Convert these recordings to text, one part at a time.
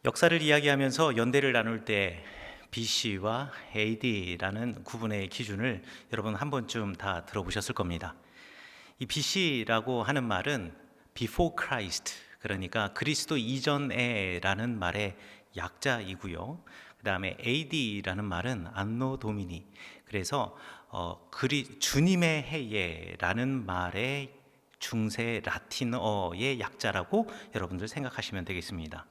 역사를 이야기하면서 연대를 나눌 때 BC와 AD라는 구분의 기준을 여러분 한 번쯤 다 들어보셨을 겁니다. 이 BC라고 하는 말은 Before Christ, 그러니까 그리스도 이전에라는 말의 약자이고요. 그 다음에 AD라는 말은 안노 도미니, 그래서 주님의 해예라는 말의 중세 라틴어의 약자라고 여러분들 생각하시면 되겠습니다.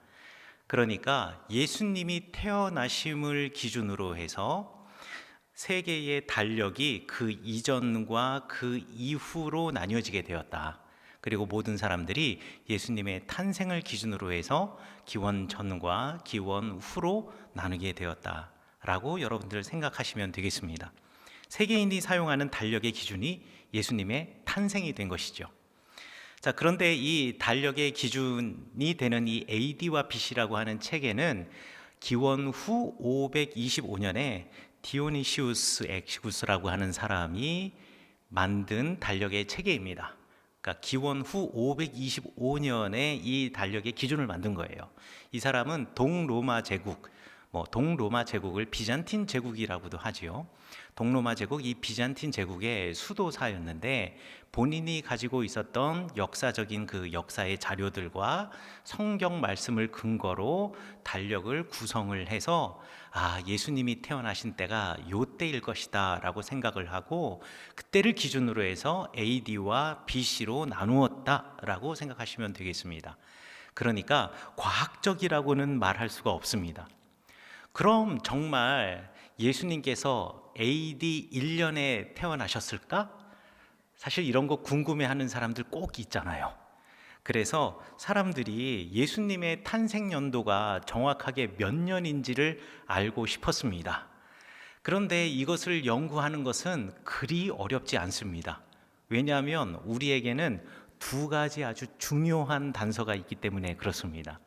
그러니까 예수님이 태어나심을 기준으로 해서 세계의 달력이 그 이전과 그 이후로 나뉘어지게 되었다. 그리고 모든 사람들이 예수님의 탄생을 기준으로 해서 기원 전과 기원 후로 나누게 되었다라고 여러분들 생각하시면 되겠습니다. 세계인이 사용하는 달력의 기준이 예수님의 탄생이 된 것이죠. 자, 그런데 이 달력의 기준이 되는 이 AD와 BC라고 하는 체계는 기원 후 525년에 디오니시우스 엑시구스라고 하는 사람이 만든 달력의 체계입니다. 그러니까 기원 후 525년에 이 달력의 기준을 만든 거예요. 이 사람은 동로마 제국, 동로마 제국을 비잔틴 제국이라고도 하지요. 동로마 제국, 이 비잔틴 제국의 수도사였는데 본인이 가지고 있었던 역사적인 그 역사의 자료들과 성경 말씀을 근거로 달력을 구성을 해서 예수님이 태어나신 때가 요 때일 것이다 라고 생각을 하고 그때를 기준으로 해서 AD와 BC로 나누었다 라고 생각하시면 되겠습니다. 그러니까 과학적이라고는 말할 수가 없습니다. 그럼 정말 예수님께서 AD 1년에 태어나셨을까? 사실 이런 거 궁금해하는 사람들 꼭 있잖아요. 그래서 사람들이 예수님의 탄생 연도가 정확하게 몇 년인지를 알고 싶었습니다. 그런데 이것을 연구하는 것은 그리 어렵지 않습니다. 왜냐하면 우리에게는 두 가지 아주 중요한 단서가 있기 때문에 그렇습니다.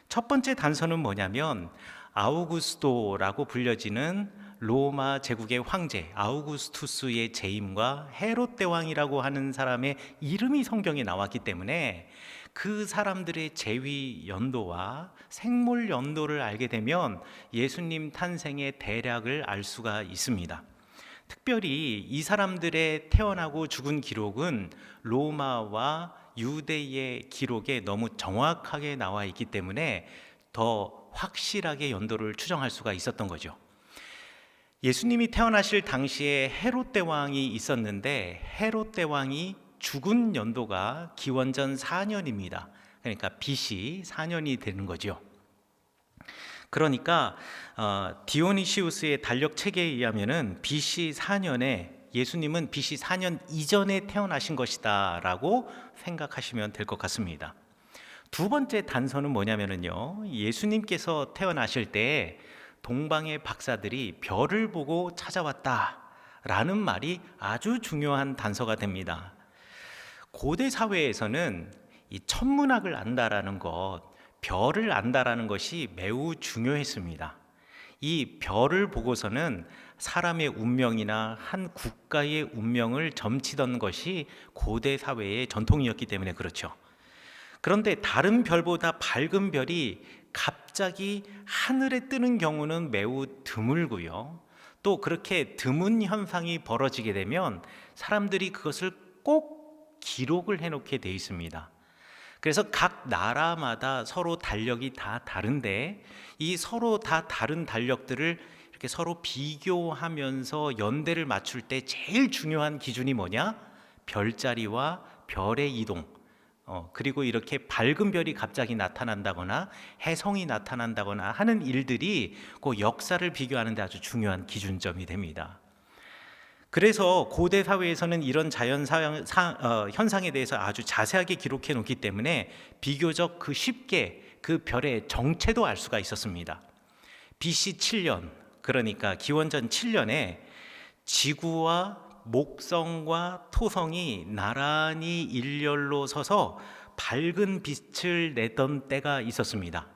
첫 번째 단서는 뭐냐면 아우구스도라고 불려지는 로마 제국의 황제 아우구스투스의 재임과 헤롯 대왕이라고 하는 사람의 이름이 성경에 나왔기 때문에 그 사람들의 재위 연도와 생물 연도를 알게 되면 예수님 탄생의 대략을 알 수가 있습니다. 특별히 이 사람들의 태어나고 죽은 기록은 로마와 유대의 기록에 너무 정확하게 나와 있기 때문에 더 확실하게 연도를 추정할 수가 있었던 거죠. 예수님이 태어나실 당시에 헤롯 대왕이 있었는데 헤롯 대왕이 죽은 연도가 기원전 4년입니다. 그러니까 BC 4년이 되는 거죠. 그러니까 디오니시우스의 달력 체계에 의하면은 BC 4년에 예수님은 BC 4년 이전에 태어나신 것이다 라고 생각하시면 될 것 같습니다. 두 번째 단서는 뭐냐면요, 예수님께서 태어나실 때 동방의 박사들이 별을 보고 찾아왔다라는 말이 아주 중요한 단서가 됩니다. 고대 사회에서는 이 천문학을 안다라는 것, 별을 안다라는 것이 매우 중요했습니다. 이 별을 보고서는 사람의 운명이나 한 국가의 운명을 점치던 것이 고대 사회의 전통이었기 때문에 그렇죠. 그런데 다른 별보다 밝은 별이 갑자기 하늘에 뜨는 경우는 매우 드물고요. 또 그렇게 드문 현상이 벌어지게 되면 사람들이 그것을 꼭 기록을 해놓게 돼 있습니다. 그래서 각 나라마다 서로 달력이 다 다른데 이 서로 다 다른 달력들을 이렇게 서로 비교하면서 연대를 맞출 때 제일 중요한 기준이 뭐냐? 별자리와 별의 이동, 그리고 이렇게 밝은 별이 갑자기 나타난다거나 해성이 나타난다거나 하는 일들이 그 역사를 비교하는 데 아주 중요한 기준점이 됩니다. 그래서 고대 사회에서는 이런 자연 현상에 대해서 아주 자세하게 기록해 놓기 때문에 비교적 쉽게 그 별의 정체도 알 수가 있었습니다. BC 7년, 그러니까 기원전 7년에 지구와 목성과 토성이 나란히 일렬로 서서 밝은 빛을 내던 때가 있었습니다.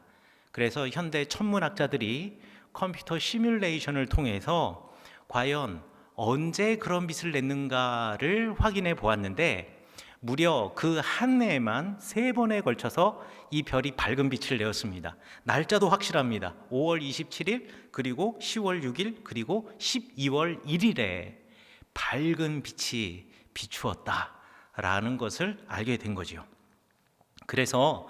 그래서 현대 천문학자들이 컴퓨터 시뮬레이션을 통해서 과연 언제 그런 빛을 냈는가를 확인해 보았는데 무려 그 한 해에만 3번에 걸쳐서 이 별이 밝은 빛을 내었습니다. 날짜도 확실합니다. 5월 27일, 그리고 10월 6일, 그리고 12월 1일에 밝은 빛이 비추었다라는 것을 알게 된 거지요. 그래서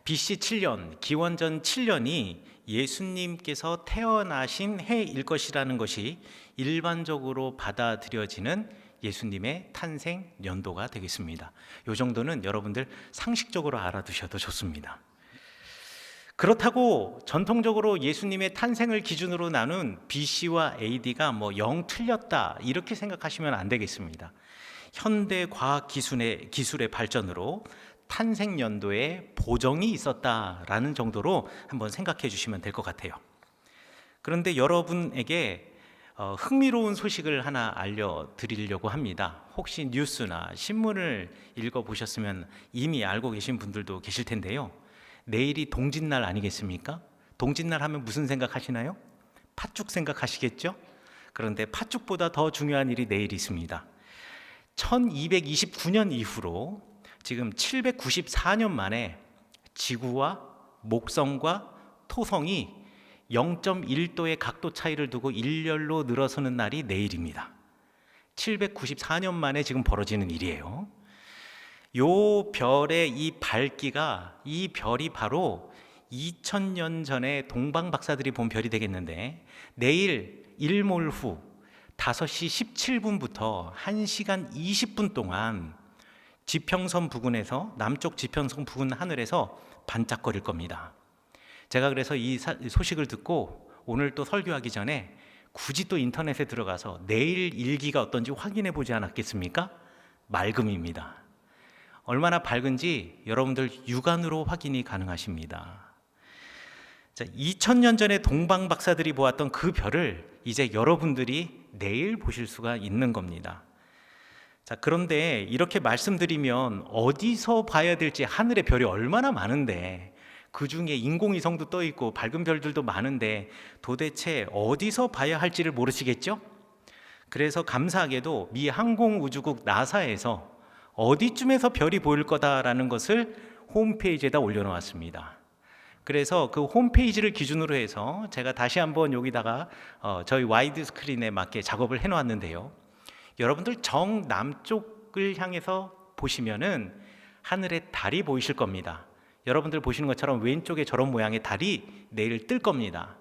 BC 7년, 기원전 7년이 예수님께서 태어나신 해일 것이라는 것이 일반적으로 받아들여지는 예수님의 탄생 연도가 되겠습니다. 이 정도는 여러분들 상식적으로 알아두셔도 좋습니다. 그렇다고 전통적으로 예수님의 탄생을 기준으로 나눈 BC와 AD가 영 틀렸다 이렇게 생각하시면 안 되겠습니다. 현대 과학 기술의 발전으로 탄생 연도에 보정이 있었다라는 정도로 한번 생각해 주시면 될 것 같아요. 그런데 여러분에게 흥미로운 소식을 하나 알려드리려고 합니다. 혹시 뉴스나 신문을 읽어보셨으면 이미 알고 계신 분들도 계실 텐데요. 내일이 동짓날 아니겠습니까? 동짓날 하면 무슨 생각하시나요? 팥죽 생각하시겠죠? 그런데 팥죽보다 더 중요한 일이 내일 있습니다. 1229년 이후로 지금 794년 만에 지구와 목성과 토성이 0.1도의 각도 차이를 두고 일렬로 늘어서는 날이 내일입니다. 794년 만에 지금 벌어지는 일이에요. 요 별의 이 밝기가, 이 별이 바로 2000년 전에 동방 박사들이 본 별이 되겠는데, 내일 일몰 후 5시 17분부터 1시간 20분 동안 지평선 부근에서, 남쪽 지평선 부근 하늘에서 반짝거릴 겁니다. 제가 그래서 이 소식을 듣고 오늘 또 설교하기 전에 굳이 또 인터넷에 들어가서 내일 일기가 어떤지 확인해 보지 않았겠습니까? 맑음입니다. 얼마나 밝은지 여러분들 육안으로 확인이 가능하십니다. 자, 2000년 전에 동방 박사들이 보았던 그 별을 이제 여러분들이 내일 보실 수가 있는 겁니다. 자, 그런데 이렇게 말씀드리면 어디서 봐야 될지, 하늘에 별이 얼마나 많은데, 그 중에 인공위성도 떠 있고 밝은 별들도 많은데 도대체 어디서 봐야 할지를 모르시겠죠? 그래서 감사하게도 미 항공우주국 나사에서 어디쯤에서 별이 보일 거다라는 것을 홈페이지에다 올려놓았습니다. 그래서 그 홈페이지를 기준으로 해서 제가 다시 한번 여기다가 저희 와이드 스크린에 맞게 작업을 해놓았는데요. 여러분들 정남쪽을 향해서 보시면은 하늘에 달이 보이실 겁니다. 여러분들 보시는 것처럼 왼쪽에 저런 모양의 달이 내일 뜰 겁니다.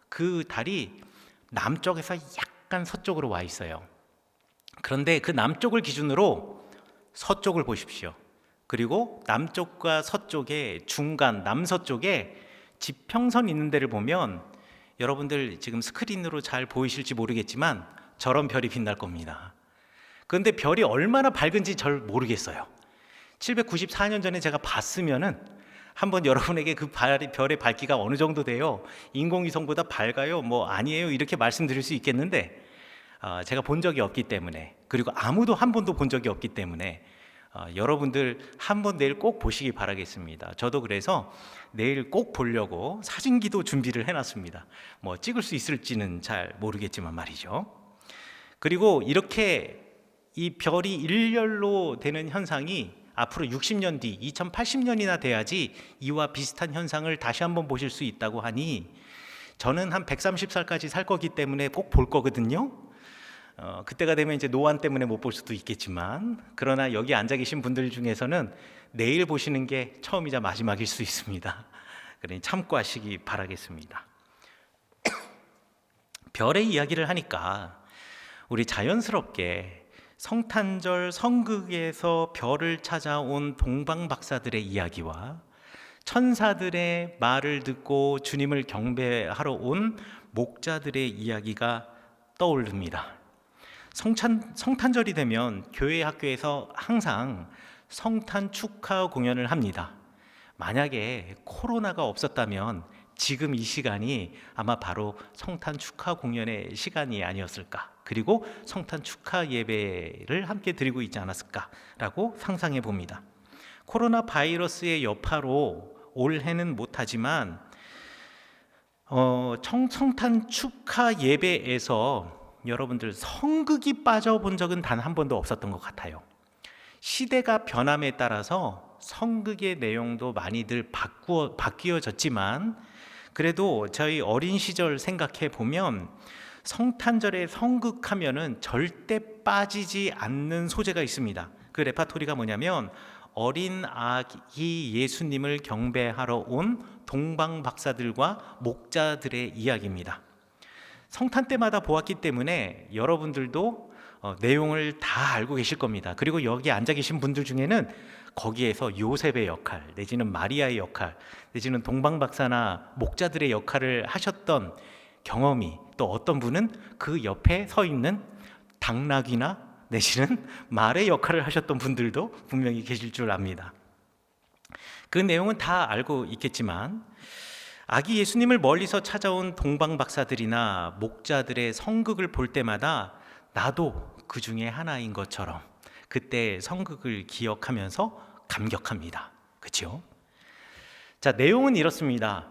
그 달이 남쪽에서 약간 서쪽으로 와 있어요. 그런데 그 남쪽을 기준으로 서쪽을 보십시오. 그리고 남쪽과 서쪽의 중간 남서쪽에 지평선 있는 데를 보면 여러분들 지금 스크린으로 잘 보이실지 모르겠지만 저런 별이 빛날 겁니다. 그런데 별이 얼마나 밝은지 잘 모르겠어요. 794년 전에 제가 봤으면은 한번 여러분에게 그 별의 밝기가 어느 정도 돼요? 인공위성보다 밝아요? 아니에요? 이렇게 말씀드릴 수 있겠는데 제가 본 적이 없기 때문에, 그리고 아무도 한 번도 본 적이 없기 때문에 여러분들 한번 내일 꼭 보시기 바라겠습니다. 저도 그래서 내일 꼭 보려고 사진기도 준비를 해놨습니다. 찍을 수 있을지는 잘 모르겠지만 말이죠. 그리고 이렇게 이 별이 일렬로 되는 현상이 앞으로 60년 뒤 2080년이나 돼야지 이와 비슷한 현상을 다시 한번 보실 수 있다고 하니, 저는 한 130살까지 살 거기 때문에 꼭 볼 거거든요. 그때가 되면 이제 노안 때문에 못 볼 수도 있겠지만, 그러나 여기 앉아 계신 분들 중에서는 내일 보시는 게 처음이자 마지막일 수 있습니다. 그러니 참고하시기 바라겠습니다. 별의 이야기를 하니까 우리 자연스럽게 성탄절 성극에서 별을 찾아온 동방 박사들의 이야기와 천사들의 말을 듣고 주님을 경배하러 온 목자들의 이야기가 떠오릅니다. 성탄절이 되면 교회 학교에서 항상 성탄 축하 공연을 합니다. 만약에 코로나가 없었다면 지금 이 시간이 아마 바로 성탄 축하 공연의 시간이 아니었을까, 그리고 성탄 축하 예배를 함께 드리고 있지 않았을까라고 상상해 봅니다. 코로나 바이러스의 여파로 올해는 못하지만 성탄 축하 예배에서 여러분들 성극이 빠져본 적은 단 한 번도 없었던 것 같아요. 시대가 변함에 따라서 성극의 내용도 많이들 바뀌어졌지만 그래도 저희 어린 시절 생각해 보면 성탄절에 성극하면은 절대 빠지지 않는 소재가 있습니다. 그 레파토리가 뭐냐면 어린 아기 예수님을 경배하러 온 동방 박사들과 목자들의 이야기입니다. 성탄 때마다 보았기 때문에 여러분들도 내용을 다 알고 계실 겁니다. 그리고 여기 앉아 계신 분들 중에는 거기에서 요셉의 역할 내지는 마리아의 역할 내지는 동방 박사나 목자들의 역할을 하셨던 경험이, 또 어떤 분은 그 옆에 서 있는 당나귀나 내지는 말의 역할을 하셨던 분들도 분명히 계실 줄 압니다. 그 내용은 다 알고 있겠지만 아기 예수님을 멀리서 찾아온 동방 박사들이나 목자들의 성극을 볼 때마다 나도 그 중에 하나인 것처럼 그때 성극을 기억하면서 감격합니다. 그렇죠? 자, 내용은 이렇습니다.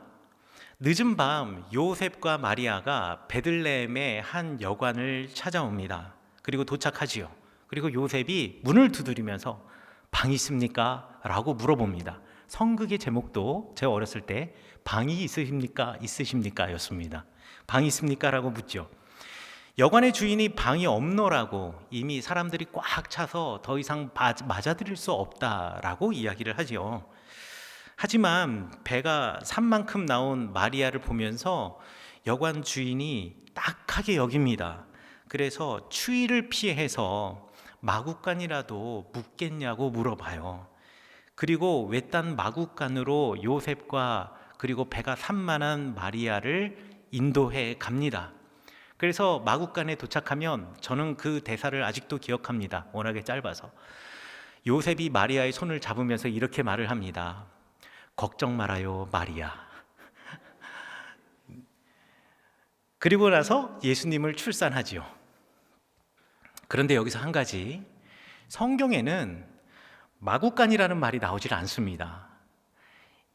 늦은 밤 요셉과 마리아가 베들레헴의 한 여관을 찾아옵니다. 그리고 도착하지요. 그리고 요셉이 문을 두드리면서 방 있습니까? 라고 물어봅니다. 성극의 제목도 제가 어렸을 때 방이 있으십니까? 있으십니까? 였습니다. 방이 있습니까? 라고 묻죠. 여관의 주인이 방이 없노라고, 이미 사람들이 꽉 차서 더 이상 맞아들일 수 없다라고 이야기를 하지요. 하지만 배가 산 만큼 나온 마리아를 보면서 여관 주인이 딱하게 여깁니다. 그래서 추위를 피해서 마구간이라도 묵겠냐고 물어봐요. 그리고 외딴 마구간으로 요셉과 그리고 배가 산만한 마리아를 인도해 갑니다. 그래서 마구간에 도착하면 저는 그 대사를 아직도 기억합니다. 워낙에 짧아서. 요셉이 마리아의 손을 잡으면서 이렇게 말을 합니다. 걱정 말아요, 마리아. 그리고 나서 예수님을 출산하지요. 그런데 여기서 한 가지, 성경에는 마구간이라는 말이 나오질 않습니다.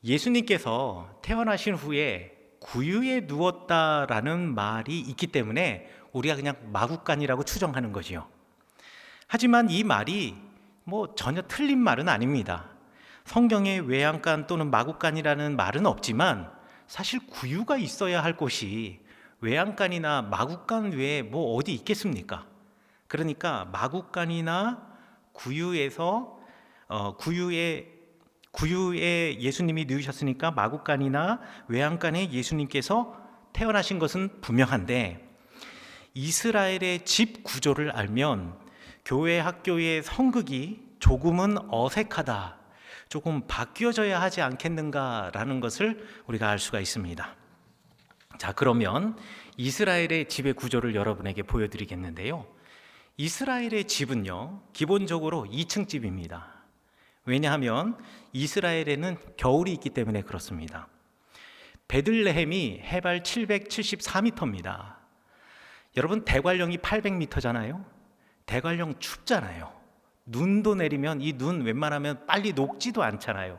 예수님께서 태어나신 후에 구유에 누웠다라는 말이 있기 때문에 우리가 그냥 마구간이라고 추정하는 거지요. 하지만 이 말이 전혀 틀린 말은 아닙니다. 성경에 외양간 또는 마구간이라는 말은 없지만 사실 구유가 있어야 할 곳이 외양간이나 마구간 외에 어디 있겠습니까? 그러니까 마구간이나 구유에서 구유에 예수님이 누우셨으니까 마구간이나 외양간에 예수님께서 태어나신 것은 분명한데, 이스라엘의 집 구조를 알면 교회 학교의 성극이 조금은 어색하다, 조금 바뀌어져야 하지 않겠는가라는 것을 우리가 알 수가 있습니다. 자, 그러면 이스라엘의 집의 구조를 여러분에게 보여드리겠는데요. 이스라엘의 집은요, 기본적으로 2층 집입니다. 왜냐하면 이스라엘에는 겨울이 있기 때문에 그렇습니다. 베들레헴이 해발 774m입니다. 여러분, 대관령이 800m잖아요. 대관령 춥잖아요. 눈도 내리면 이 눈 웬만하면 빨리 녹지도 않잖아요.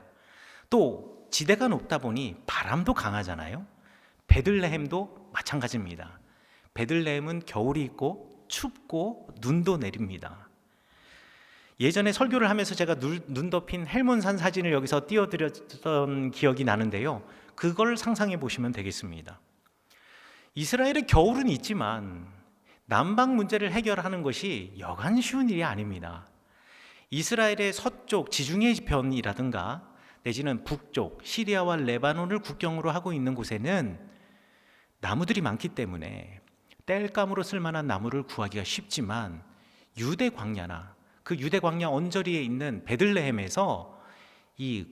또 지대가 높다 보니 바람도 강하잖아요. 베들레헴도 마찬가지입니다. 베들레헴은 겨울이 있고 춥고 눈도 내립니다. 예전에 설교를 하면서 제가 눈 덮인 헬몬산 사진을 여기서 띄워드렸던 기억이 나는데요. 그걸 상상해 보시면 되겠습니다. 이스라엘의 겨울은 있지만 남방 문제를 해결하는 것이 여간 쉬운 일이 아닙니다. 이스라엘의 서쪽 지중해 변이라든가 내지는 북쪽 시리아와 레바논을 국경으로 하고 있는 곳에는 나무들이 많기 때문에 땔감으로 쓸만한 나무를 구하기가 쉽지만 유대 광야나 그 유대 광야 언저리에 있는 베들레헴에서 이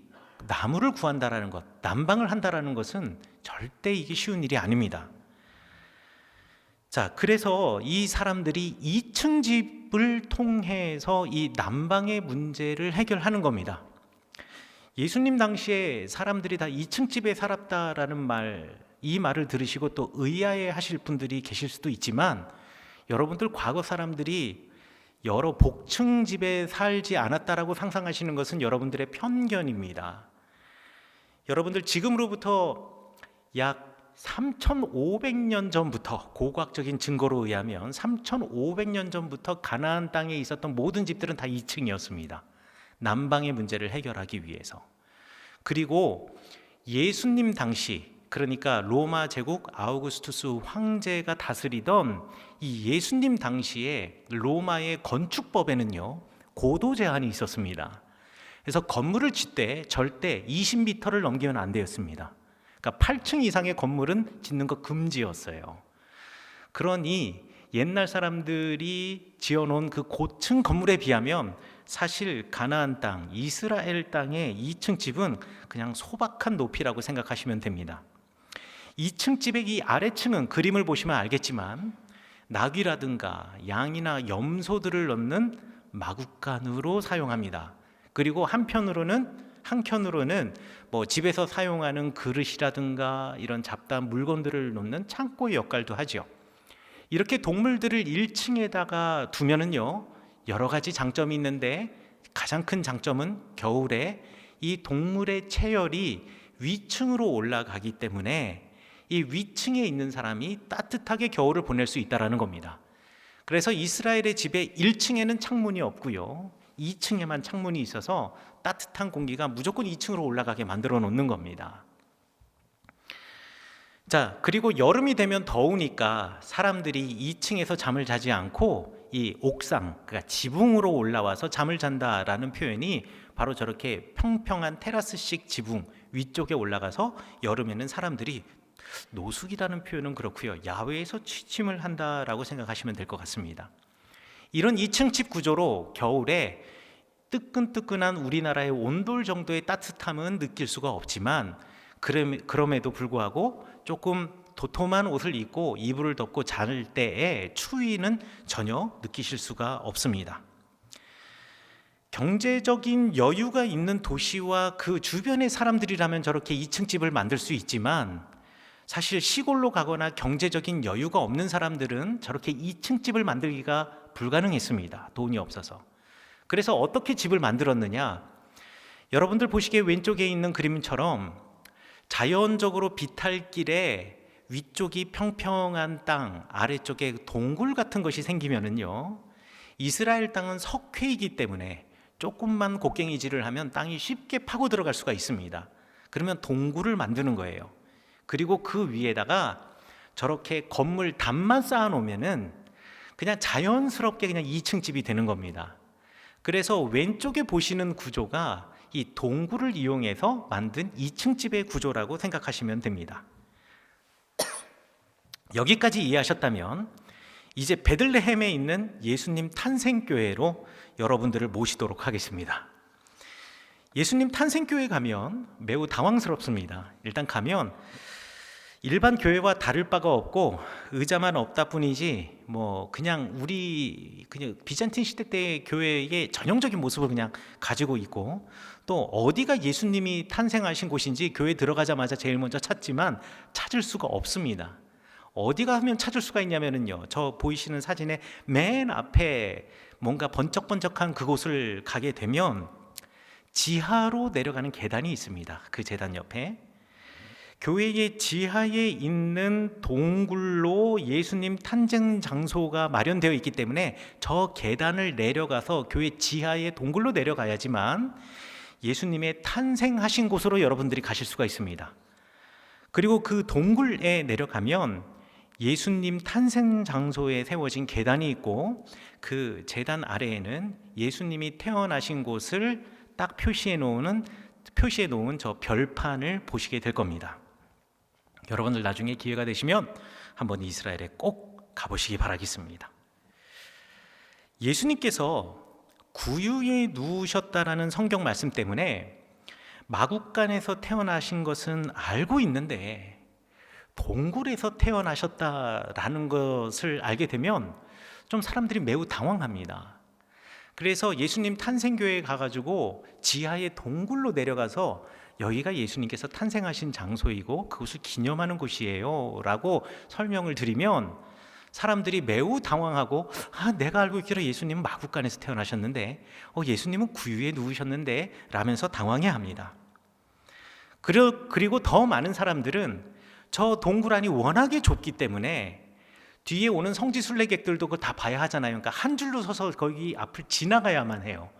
나무를 구한다라는 것, 난방을 한다라는 것은 절대 이게 쉬운 일이 아닙니다. 자, 그래서 이 사람들이 2층 집을 통해서 이 난방의 문제를 해결하는 겁니다. 예수님 당시에 사람들이 다 2층 집에 살았다라는 이 말을 들으시고 또 의아해 하실 분들이 계실 수도 있지만, 여러분들 과거 사람들이 여러 복층 집에 살지 않았다라고 상상하시는 것은 여러분들의 편견입니다. 여러분들 지금으로부터 약 3,500년 전부터, 고고학적인 증거로 의하면 3,500년 전부터 가나안 땅에 있었던 모든 집들은 다 2층이었습니다. 남방의 문제를 해결하기 위해서. 그리고 예수님 당시, 그러니까 로마 제국 아우구스투스 황제가 다스리던 이 예수님 당시에 로마의 건축법에는요, 고도 제한이 있었습니다. 그래서 건물을 짓되 절대 20m를 넘기면 안 되었습니다. 그러니까 8층 이상의 건물은 짓는 거 금지였어요. 그러니 옛날 사람들이 지어놓은 그 고층 건물에 비하면 사실 가나안 땅, 이스라엘 땅의 2층 집은 그냥 소박한 높이라고 생각하시면 됩니다. 2층 집의 이 아래층은 그림을 보시면 알겠지만 나귀라든가 양이나 염소들을 넣는 마구간으로 사용합니다. 그리고 한켠으로는 뭐 집에서 사용하는 그릇이라든가 이런 잡다한 물건들을 놓는 창고의 역할도 하죠. 이렇게 동물들을 1층에다가 두면은요, 여러 가지 장점이 있는데 가장 큰 장점은 겨울에 이 동물의 체열이 위층으로 올라가기 때문에 이 위층에 있는 사람이 따뜻하게 겨울을 보낼 수 있다는 겁니다. 그래서 이스라엘의 집에 1층에는 창문이 없고요, 2층에만 창문이 있어서 따뜻한 공기가 무조건 2층으로 올라가게 만들어 놓는 겁니다. 자, 그리고 여름이 되면 더우니까 사람들이 2층에서 잠을 자지 않고 이 옥상, 그러니까 지붕으로 올라와서 잠을 잔다라는 표현이 바로 저렇게 평평한 테라스식 지붕 위쪽에 올라가서 여름에는 사람들이, 노숙이라는 표현은 그렇고요, 야외에서 취침을 한다라고 생각하시면 될 것 같습니다. 이런 2층 집 구조로 겨울에 뜨끈뜨끈한 우리나라의 온돌 정도의 따뜻함은 느낄 수가 없지만 그럼에도 불구하고 조금 도톰한 옷을 입고 이불을 덮고 잘 때의 추위는 전혀 느끼실 수가 없습니다. 경제적인 여유가 있는 도시와 그 주변의 사람들이라면 저렇게 2층 집을 만들 수 있지만 사실 시골로 가거나 경제적인 여유가 없는 사람들은 저렇게 2층 집을 만들기가 불가능했습니다. 돈이 없어서. 그래서 어떻게 집을 만들었느냐? 여러분들 보시기에 왼쪽에 있는 그림처럼 자연적으로 비탈길에 위쪽이 평평한 땅, 아래쪽에 동굴 같은 것이 생기면은요, 이스라엘 땅은 석회이기 때문에 조금만 곡괭이질을 하면 땅이 쉽게 파고 들어갈 수가 있습니다. 그러면 동굴을 만드는 거예요. 그리고 그 위에다가 저렇게 건물 단만 쌓아 놓으면은 그냥 자연스럽게 그냥 2층 집이 되는 겁니다. 그래서 왼쪽에 보시는 구조가 이 동굴을 이용해서 만든 2층 집의 구조라고 생각하시면 됩니다. 여기까지 이해하셨다면 이제 베들레헴에 있는 예수님 탄생교회로 여러분들을 모시도록 하겠습니다. 예수님 탄생교회 가면 매우 당황스럽습니다. 일단 가면 일반 교회와 다를 바가 없고 의자만 없다 뿐이지 그냥 비잔틴 시대 때의 교회의 전형적인 모습을 그냥 가지고 있고, 또 어디가 예수님이 탄생하신 곳인지 교회 들어가자마자 제일 먼저 찾지만 찾을 수가 없습니다. 어디가 하면 찾을 수가 있냐면요, 저 보이시는 사진의 맨 앞에 뭔가 번쩍번쩍한 그곳을 가게 되면 지하로 내려가는 계단이 있습니다. 그 제단 옆에 교회의 지하에 있는 동굴로 예수님 탄생 장소가 마련되어 있기 때문에 저 계단을 내려가서 교회 지하의 동굴로 내려가야지만 예수님의 탄생하신 곳으로 여러분들이 가실 수가 있습니다. 그리고 그 동굴에 내려가면 예수님 탄생 장소에 세워진 계단이 있고 그 제단 아래에는 예수님이 태어나신 곳을 딱 표시해 놓은 저 별판을 보시게 될 겁니다. 여러분들 나중에 기회가 되시면 한번 이스라엘에 꼭 가보시기 바라겠습니다. 예수님께서 구유에 누우셨다라는 성경 말씀 때문에 마구간에서 태어나신 것은 알고 있는데 동굴에서 태어나셨다라는 것을 알게 되면 좀 사람들이 매우 당황합니다. 그래서 예수님 탄생교회에 가가지고 지하의 동굴로 내려가서 여기가 예수님께서 탄생하신 장소이고 그것을 기념하는 곳이에요 라고 설명을 드리면 사람들이 매우 당황하고, 내가 알고 있기로 예수님은 마구간에서 태어나셨는데 예수님은 구유에 누우셨는데 라면서 당황해합니다. 그리고 더 많은 사람들은 저 동굴 안이 워낙에 좁기 때문에 뒤에 오는 성지 순례객들도 그거 다 봐야 하잖아요. 그러니까 한 줄로 서서 거기 앞을 지나가야만 해요.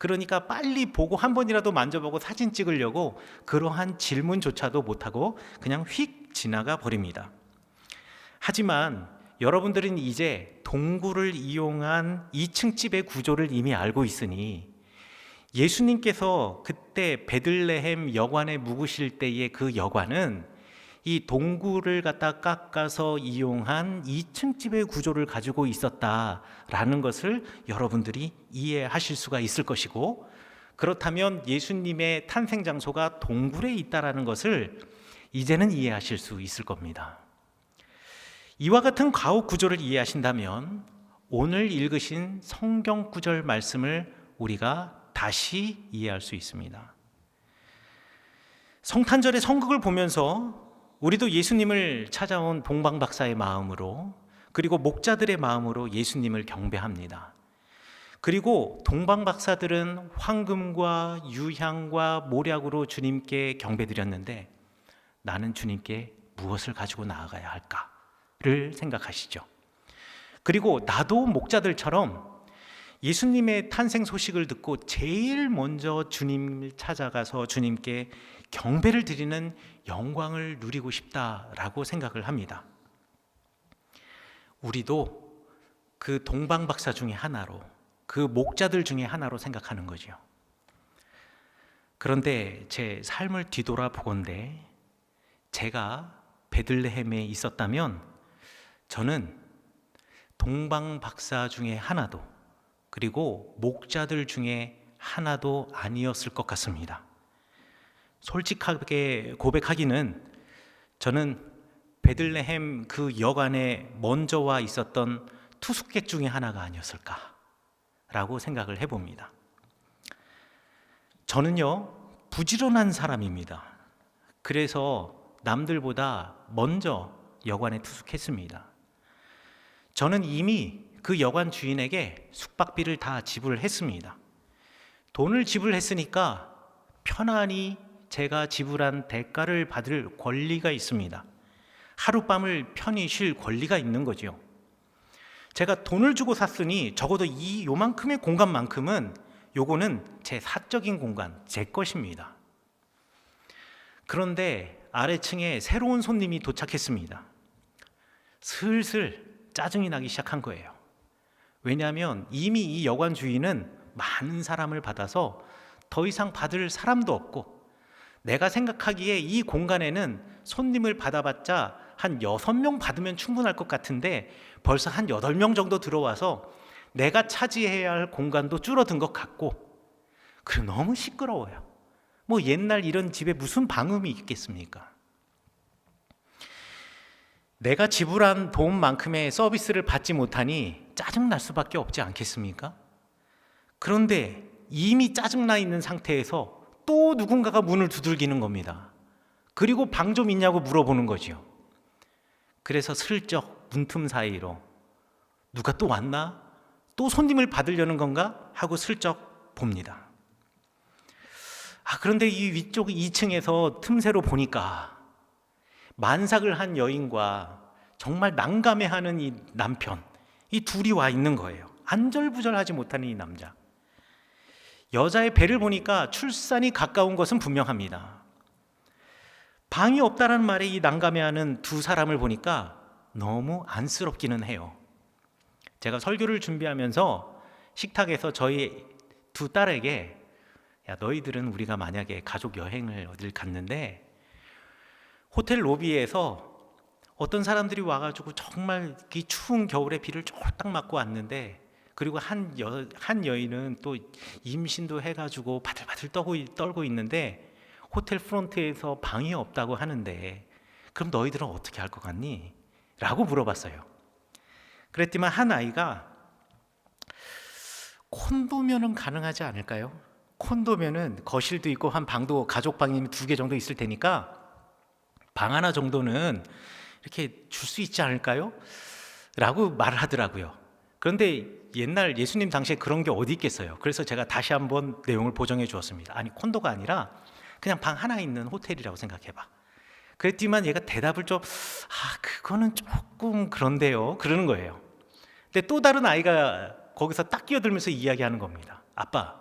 그러니까 빨리 보고 한 번이라도 만져보고 사진 찍으려고 그러한 질문조차도 못하고 그냥 휙 지나가 버립니다. 하지만 여러분들은 이제 동굴을 이용한 2층 집의 구조를 이미 알고 있으니 예수님께서 그때 베들레헴 여관에 묵으실 때의 그 여관은 이 동굴을 갖다 깎아서 이용한 2층 집의 구조를 가지고 있었다라는 것을 여러분들이 이해하실 수가 있을 것이고, 그렇다면 예수님의 탄생 장소가 동굴에 있다라는 것을 이제는 이해하실 수 있을 겁니다. 이와 같은 가옥 구조를 이해하신다면 오늘 읽으신 성경 구절 말씀을 우리가 다시 이해할 수 있습니다. 성탄절의 성극을 보면서 우리도 예수님을 찾아온 동방박사의 마음으로, 그리고 목자들의 마음으로 예수님을 경배합니다. 그리고 동방박사들은 황금과 유향과 모략으로 주님께 경배드렸는데 나는 주님께 무엇을 가지고 나아가야 할까를 생각하시죠. 그리고 나도 목자들처럼 예수님의 탄생 소식을 듣고 제일 먼저 주님을 찾아가서 주님께 경배를 드리는 영광을 누리고 싶다라고 생각을 합니다. 우리도 그 동방박사 중에 하나로, 그 목자들 중에 하나로 생각하는 거죠. 그런데 제 삶을 뒤돌아보건대 제가 베들레헴에 있었다면 저는 동방박사 중에 하나도, 그리고 목자들 중에 하나도 아니었을 것 같습니다. 솔직하게 고백하기는 저는 베들레헴 그 여관에 먼저 와 있었던 투숙객 중에 하나가 아니었을까라고 생각을 해봅니다. 저는요, 부지런한 사람입니다. 그래서 남들보다 먼저 여관에 투숙했습니다. 저는 이미 그 여관 주인에게 숙박비를 다 지불했습니다. 돈을 지불했으니까 편안히 제가 지불한 대가를 받을 권리가 있습니다. 하룻밤을 편히 쉴 권리가 있는 거죠. 제가 돈을 주고 샀으니 적어도 요만큼의 공간만큼은 요거는 제 사적인 공간, 제 것입니다. 그런데 아래층에 새로운 손님이 도착했습니다. 슬슬 짜증이 나기 시작한 거예요. 왜냐하면 이미 이 여관 주인은 많은 사람을 받아서 더 이상 받을 사람도 없고, 내가 생각하기에 이 공간에는 손님을 받아봤자 한 6명 받으면 충분할 것 같은데 벌써 한 8명 정도 들어와서 내가 차지해야 할 공간도 줄어든 것 같고, 그리고 너무 시끄러워요. 뭐 옛날 이런 집에 무슨 방음이 있겠습니까? 내가 지불한 돈만큼의 서비스를 받지 못하니 짜증날 수밖에 없지 않겠습니까? 그런데 이미 짜증나 있는 상태에서 또 누군가가 문을 두들기는 겁니다. 그리고 방 좀 있냐고 물어보는 거죠. 그래서 슬쩍 문틈 사이로 누가 또 왔나? 또 손님을 받으려는 건가? 하고 슬쩍 봅니다. 그런데 이 위쪽 2층에서 틈새로 보니까 만삭을 한 여인과 정말 난감해하는 이 남편, 이 둘이 와 있는 거예요. 안절부절하지 못하는 이 남자. 여자의 배를 보니까 출산이 가까운 것은 분명합니다. 방이 없다는 말에 이 난감해하는 두 사람을 보니까 너무 안쓰럽기는 해요. 제가 설교를 준비하면서 식탁에서 저희 두 딸에게, 야, 너희들은 우리가 만약에 가족 여행을 어딜 갔는데 호텔 로비에서 어떤 사람들이 와가지고 정말 이 추운 겨울에 비를 쫄딱 맞고 왔는데, 그리고 한 여인은 또 임신도 해가지고 바들바들 떨고 있는데 호텔 프론트에서 방이 없다고 하는데 그럼 너희들은 어떻게 할 것 같니? 라고 물어봤어요. 그랬더니 한 아이가 콘도면은 가능하지 않을까요? 콘도면은 거실도 있고 한 방도 가족 방이 2개 정도 있을 테니까 방 하나 정도는 이렇게 줄 수 있지 않을까요? 라고 말을 하더라고요. 그런데 옛날 예수님 당시에 그런 게 어디 있겠어요. 그래서 제가 다시 한번 내용을 보정해 주었습니다. 아니, 콘도가 아니라 그냥 방 하나 있는 호텔이라고 생각해봐. 그랬더니만 얘가 대답을 좀 그거는 조금 그런데요, 그러는 거예요. 근데 또 다른 아이가 거기서 딱 끼어들면서 이야기하는 겁니다. 아빠,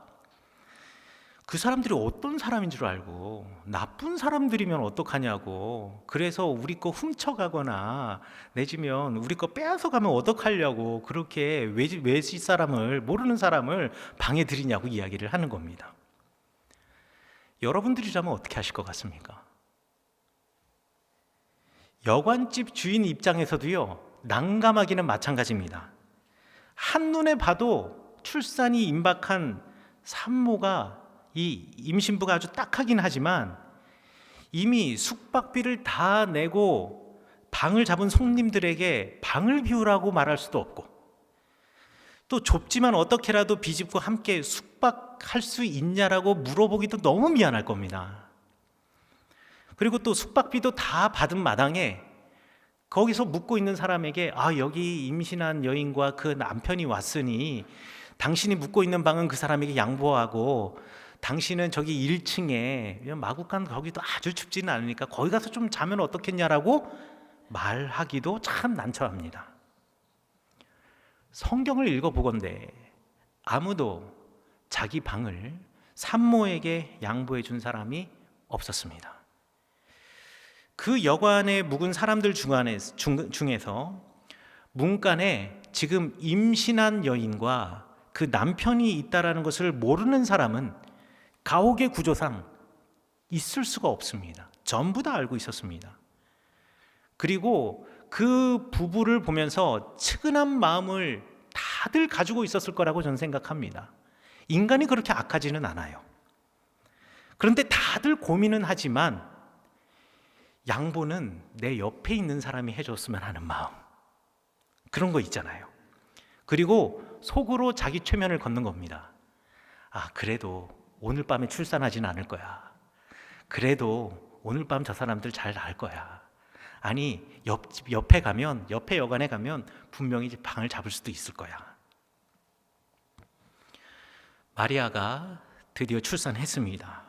그 사람들이 어떤 사람인 줄 알고 나쁜 사람들이면 어떡하냐고, 그래서 우리 거 훔쳐가거나 내지면 우리 거 빼앗아 가면 어떡하려고 그렇게 외지 사람을, 모르는 사람을 방에 들이냐고 이야기를 하는 겁니다. 여러분들이라면 어떻게 하실 것 같습니까? 여관집 주인 입장에서도요, 난감하기는 마찬가지입니다. 한눈에 봐도 출산이 임박한 산모가, 이 임신부가 아주 딱하긴 하지만 이미 숙박비를 다 내고 방을 잡은 손님들에게 방을 비우라고 말할 수도 없고, 또 좁지만 어떻게라도 비집고 함께 숙박할 수 있냐라고 물어보기도 너무 미안할 겁니다. 그리고 또 숙박비도 다 받은 마당에 거기서 묵고 있는 사람에게 여기 임신한 여인과 그 남편이 왔으니 당신이 묵고 있는 방은 그 사람에게 양보하고 당신은 저기 1층에 마구간 거기도 아주 춥지는 않으니까 거기 가서 좀 자면 어떻겠냐라고 말하기도 참 난처합니다. 성경을 읽어보건대 아무도 자기 방을 산모에게 양보해 준 사람이 없었습니다. 그 여관에 묵은 사람들 중에서 문간에 지금 임신한 여인과 그 남편이 있다라는 것을 모르는 사람은 가옥의 구조상 있을 수가 없습니다. 전부 다 알고 있었습니다. 그리고 그 부부를 보면서 측은한 마음을 다들 가지고 있었을 거라고 저는 생각합니다. 인간이 그렇게 악하지는 않아요. 그런데 다들 고민은 하지만 양보는 내 옆에 있는 사람이 해줬으면 하는 마음, 그런 거 있잖아요. 그리고 속으로 자기 최면을 걷는 겁니다. 그래도 오늘 밤에 출산하지는 않을 거야. 그래도 오늘 밤 저 사람들 잘 나을 거야. 아니 옆에 여관에 가면 분명히 방을 잡을 수도 있을 거야. 마리아가 드디어 출산했습니다.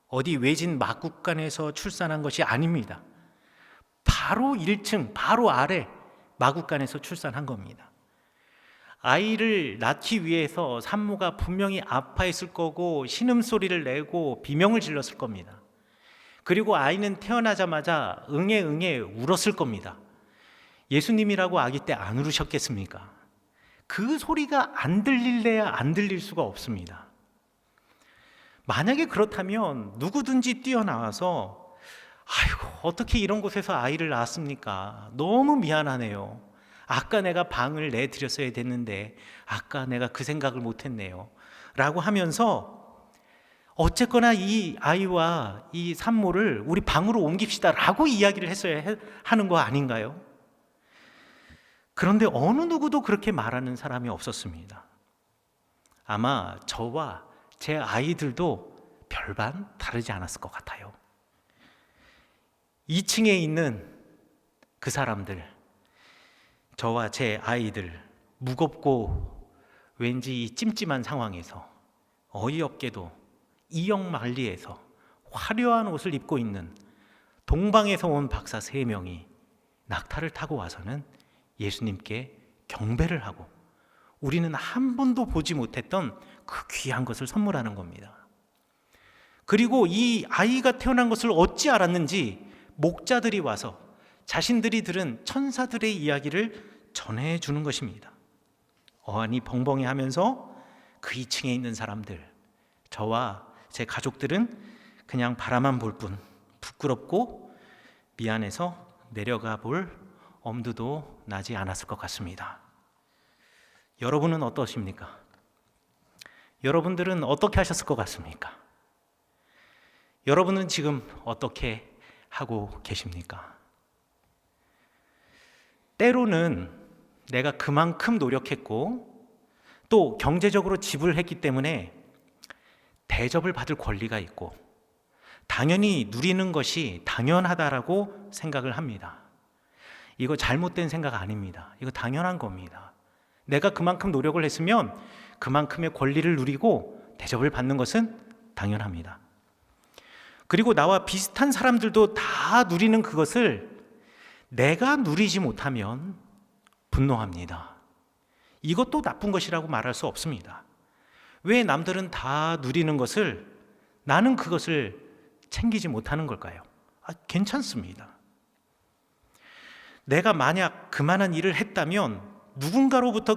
어디 외진 마구간에서 출산한 것이 아닙니다. 바로 1층 바로 아래 마구간에서 출산한 겁니다. 아이를 낳기 위해서 산모가 분명히 아파했을 거고 신음소리를 내고 비명을 질렀을 겁니다. 그리고 아이는 태어나자마자 응애 울었을 겁니다. 예수님이라고 아기 때 안 울으셨겠습니까? 그 소리가 안 들릴래야 안 들릴 수가 없습니다. 만약에 그렇다면 누구든지 뛰어나와서 어떻게 이런 곳에서 아이를 낳았습니까? 너무 미안하네요. 아까 내가 방을 내드렸어야 됐는데 아까 내가 그 생각을 못했네요 라고 하면서 어쨌거나 이 아이와 이 산모를 우리 방으로 옮깁시다 라고 이야기를 했어야 하는 거 아닌가요? 그런데 어느 누구도 그렇게 말하는 사람이 없었습니다. 아마 저와 제 아이들도 별반 다르지 않았을 것 같아요. 2층에 있는 그 사람들, 저와 제 아이들, 무겁고 왠지 이 찜찜한 상황에서 어이없게도 이역만리에서 화려한 옷을 입고 있는 동방에서 온 박사 3명이 낙타를 타고 와서는 예수님께 경배를 하고 우리는 한 번도 보지 못했던 그 귀한 것을 선물하는 겁니다. 그리고 이 아이가 태어난 것을 어찌 알았는지 목자들이 와서 자신들이 들은 천사들의 이야기를 전해주는 것입니다. 어안이 벙벙해하면서 그 2층에 있는 사람들, 저와 제 가족들은 그냥 바라만 볼 뿐 부끄럽고 미안해서 내려가 볼 엄두도 나지 않았을 것 같습니다. 여러분은 어떠십니까? 여러분들은 어떻게 하셨을 것 같습니까? 여러분은 지금 어떻게 하고 계십니까? 때로는 내가 그만큼 노력했고 또 경제적으로 지불했기 때문에 대접을 받을 권리가 있고 당연히 누리는 것이 당연하다라고 생각을 합니다. 이거 잘못된 생각 아닙니다. 이거 당연한 겁니다. 내가 그만큼 노력을 했으면 그만큼의 권리를 누리고 대접을 받는 것은 당연합니다. 그리고 나와 비슷한 사람들도 다 누리는 그것을 내가 누리지 못하면 분노합니다. 이것도 나쁜 것이라고 말할 수 없습니다. 왜 남들은 다 누리는 것을 나는 그것을 챙기지 못하는 걸까요? 괜찮습니다. 내가 만약 그만한 일을 했다면 누군가로부터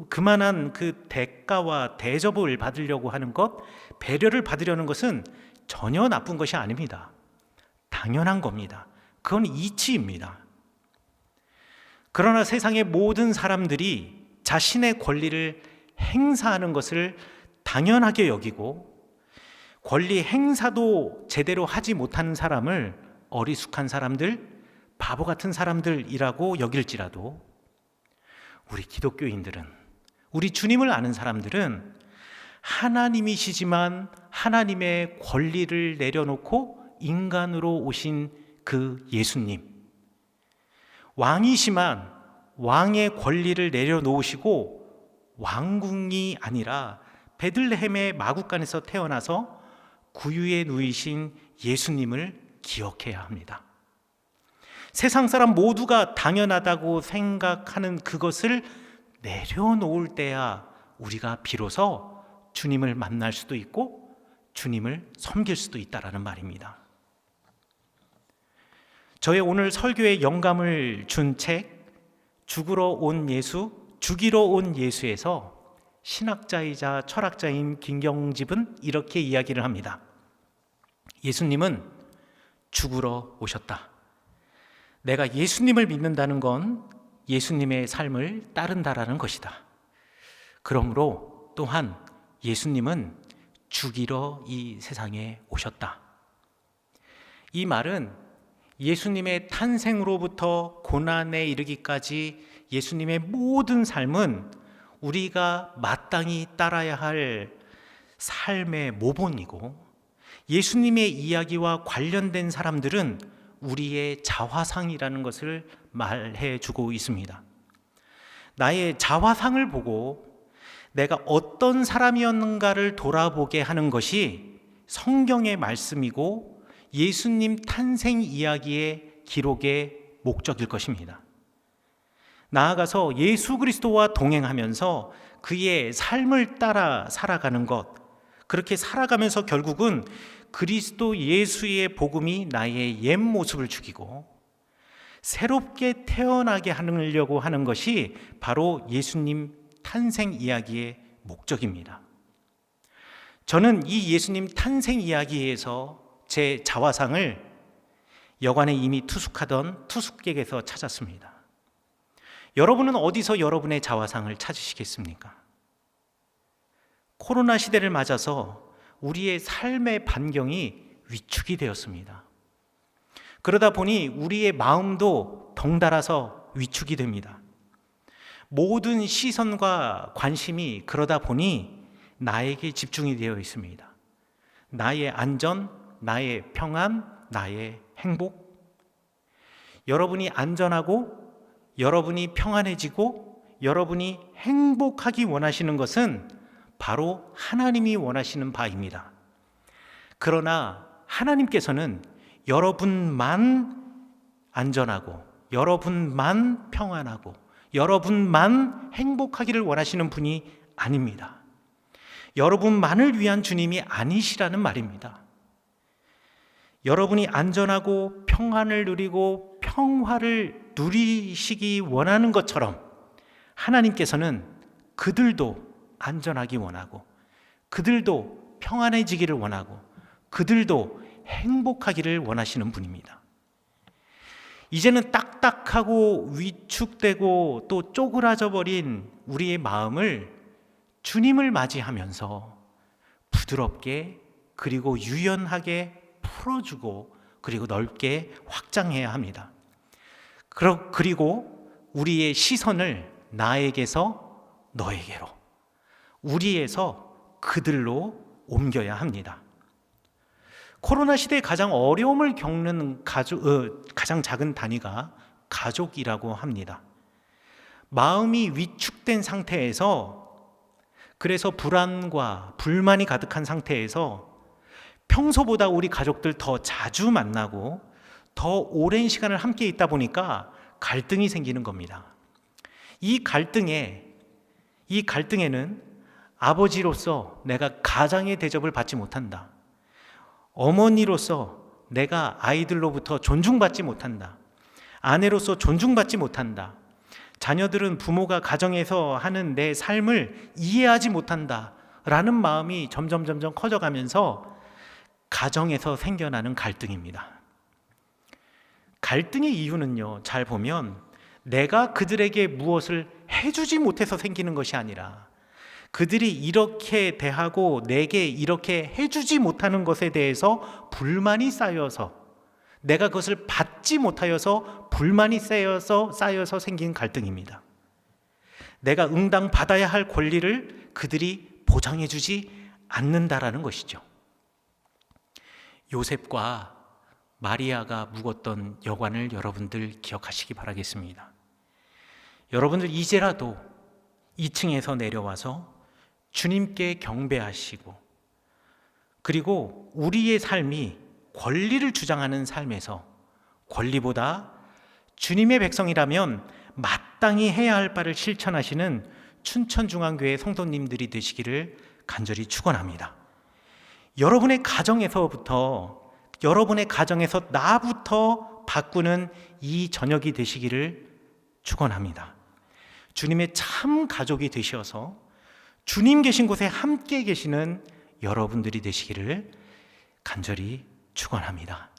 그만한 그 대가와 대접을 받으려고 하는 것, 배려를 받으려는 것은 전혀 나쁜 것이 아닙니다. 당연한 겁니다. 그건 이치입니다. 그러나 세상의 모든 사람들이 자신의 권리를 행사하는 것을 당연하게 여기고 권리 행사도 제대로 하지 못하는 사람을 어리숙한 사람들, 바보 같은 사람들이라고 여길지라도 우리 기독교인들은, 우리 주님을 아는 사람들은 하나님이시지만 하나님의 권리를 내려놓고 인간으로 오신 그 예수님, 왕이시만 왕의 권리를 내려놓으시고 왕궁이 아니라 베들레헴의 마구간에서 태어나서 구유에 누이신 예수님을 기억해야 합니다. 세상 사람 모두가 당연하다고 생각하는 그것을 내려놓을 때야 우리가 비로소 주님을 만날 수도 있고 주님을 섬길 수도 있다라는 말입니다. 저의 오늘 설교에 영감을 준 책 죽으러 온 예수, 죽이러 온 예수에서 신학자이자 철학자인 김경집은 이렇게 이야기를 합니다. 예수님은 죽으러 오셨다. 내가 예수님을 믿는다는 건 예수님의 삶을 따른다라는 것이다. 그러므로 또한 예수님은 죽이러 이 세상에 오셨다. 이 말은 예수님의 탄생으로부터 고난에 이르기까지 예수님의 모든 삶은 우리가 마땅히 따라야 할 삶의 모본이고, 예수님의 이야기와 관련된 사람들은 우리의 자화상이라는 것을 말해 주고 있습니다. 나의 자화상을 보고 내가 어떤 사람이었는가를 돌아보게 하는 것이 성경의 말씀이고 예수님 탄생 이야기의 기록의 목적일 것입니다. 나아가서 예수 그리스도와 동행하면서 그의 삶을 따라 살아가는 것, 그렇게 살아가면서 결국은 그리스도 예수의 복음이 나의 옛 모습을 죽이고 새롭게 태어나게 하려고 하는 것이 바로 예수님 탄생 이야기의 목적입니다. 저는 이 예수님 탄생 이야기에서 제 자화상을 여관에 이미 투숙하던 투숙객에서 찾았습니다. 여러분은 어디서 여러분의 자화상을 찾으시겠습니까? 코로나 시대를 맞아서 우리의 삶의 반경이 위축이 되었습니다. 그러다 보니 우리의 마음도 덩달아서 위축이 됩니다. 모든 시선과 관심이 그러다 보니 나에게 집중이 되어 있습니다. 나의 안전, 나의 평안, 나의 행복. 여러분이 안전하고 여러분이 평안해지고 여러분이 행복하기 원하시는 것은 바로 하나님이 원하시는 바입니다. 그러나 하나님께서는 여러분만 안전하고 여러분만 평안하고 여러분만 행복하기를 원하시는 분이 아닙니다. 여러분만을 위한 주님이 아니시라는 말입니다. 여러분이 안전하고 평안을 누리고 평화를 누리시기 원하는 것처럼 하나님께서는 그들도 안전하기 원하고 그들도 평안해지기를 원하고 그들도 행복하기를 원하시는 분입니다. 이제는 딱딱하고 위축되고 또 쪼그라져 버린 우리의 마음을 주님을 맞이하면서 부드럽게 그리고 유연하게 풀어주고 그리고 넓게 확장해야 합니다. 그리고 우리의 시선을 나에게서 너에게로, 우리에서 그들로 옮겨야 합니다. 코로나 시대에 가장 어려움을 겪는 가장 작은 단위가 가족이라고 합니다. 마음이 위축된 상태에서, 그래서 불안과 불만이 가득한 상태에서 평소보다 우리 가족들 더 자주 만나고 더 오랜 시간을 함께 있다 보니까 갈등이 생기는 겁니다. 이 갈등에는 아버지로서 내가 가장의 대접을 받지 못한다. 어머니로서 내가 아이들로부터 존중받지 못한다. 아내로서 존중받지 못한다. 자녀들은 부모가 가정에서 하는 내 삶을 이해하지 못한다. 라는 마음이 점점 커져가면서 가정에서 생겨나는 갈등입니다. 갈등의 이유는요, 잘 보면 내가 그들에게 무엇을 해주지 못해서 생기는 것이 아니라 그들이 이렇게 대하고 내게 이렇게 해주지 못하는 것에 대해서 불만이 쌓여서, 내가 그것을 받지 못하여서 불만이 쌓여서 생긴 갈등입니다. 내가 응당 받아야 할 권리를 그들이 보장해주지 않는다라는 것이죠. 요셉과 마리아가 묵었던 여관을 여러분들 기억하시기 바라겠습니다. 여러분들 이제라도 2층에서 내려와서 주님께 경배하시고, 그리고 우리의 삶이 권리를 주장하는 삶에서 권리보다 주님의 백성이라면 마땅히 해야 할 바를 실천하시는 춘천중앙교회 성도님들이 되시기를 간절히 축원합니다. 여러분의 가정에서 나부터 바꾸는 이 저녁이 되시기를 축원합니다. 주님의 참 가족이 되셔서 주님 계신 곳에 함께 계시는 여러분들이 되시기를 간절히 축원합니다.